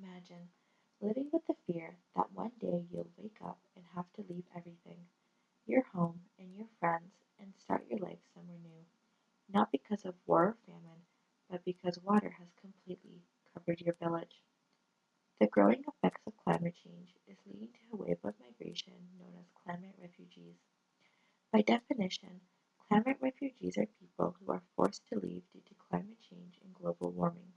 Imagine living with the fear that one day you'll wake up and have to leave everything, your home and your friends, and start your life somewhere new, not because of war or famine, but because water has completely covered your village. The growing effects of climate change is leading to a wave of migration known as climate refugees. By definition, climate refugees are people who are forced to leave due to climate change and global warming.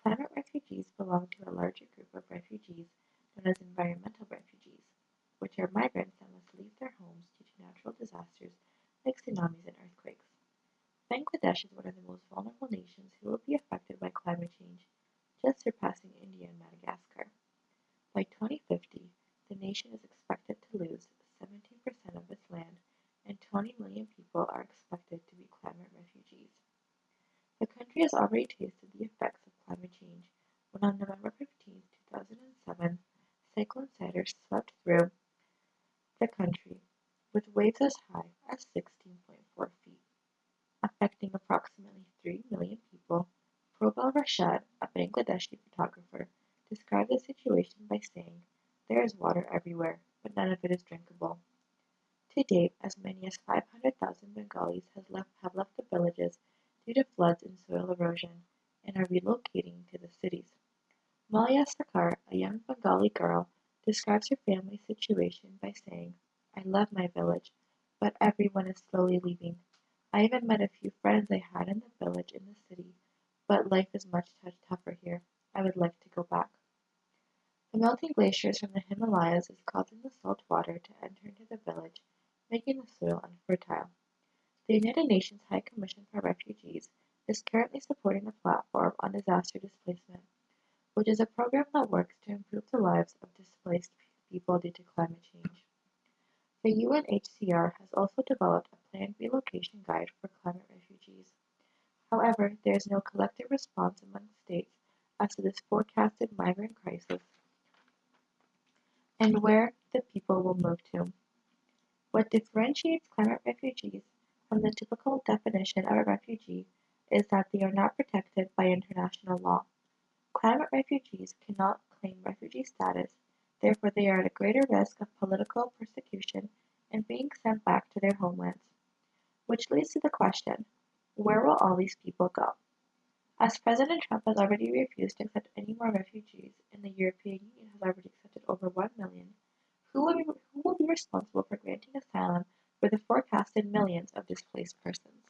Climate refugees belong to a larger group of refugees known as environmental refugees, which are migrants that must leave their homes due to natural disasters like tsunamis and earthquakes. Bangladesh is one of the most vulnerable nations who will be affected by climate change, just surpassing India and Madagascar. By 2050, the nation is expected to lose 17% of its land, and 20 million people are expected to be climate refugees. The country has already tasted the effects of climate change when on November 15, 2007, Cyclone Cider swept through the country with waves as high as 16.4 feet, affecting approximately 3 million people. Probal Rashad, a Bangladeshi photographer, described the situation by saying, "There is water everywhere, but none of it is drinkable." To date, as many as 500,000 Bengalis have left the villages due to floods and soil erosion, and are relocating to the cities. Malia Sarkar, a young Bengali girl, describes her family's situation by saying, "I love my village, but everyone is slowly leaving. I even met a few friends I had in the village in the city, but life is much tougher here. I would like to go back." The melting glaciers from the Himalayas is causing the salt water to enter into the village, making the soil unfertile. The United Nations High Commission for Refugees is currently supporting the Platform on Disaster Displacement, which is a program that works to improve the lives of displaced people due to climate change. The UNHCR has also developed a planned relocation guide for climate refugees. However, there is no collective response among states as to this forecasted migrant crisis and where the people will move to. What differentiates climate refugees from the typical definition of a refugee is that they are not protected by international law. Climate refugees cannot claim refugee status, therefore they are at a greater risk of political persecution and being sent back to their homelands. Which leads to the question, where will all these people go? As President Trump has already refused to accept any more refugees and the European Union has already accepted over 1 million, who will be responsible for granting asylum for the forecasted millions of displaced persons?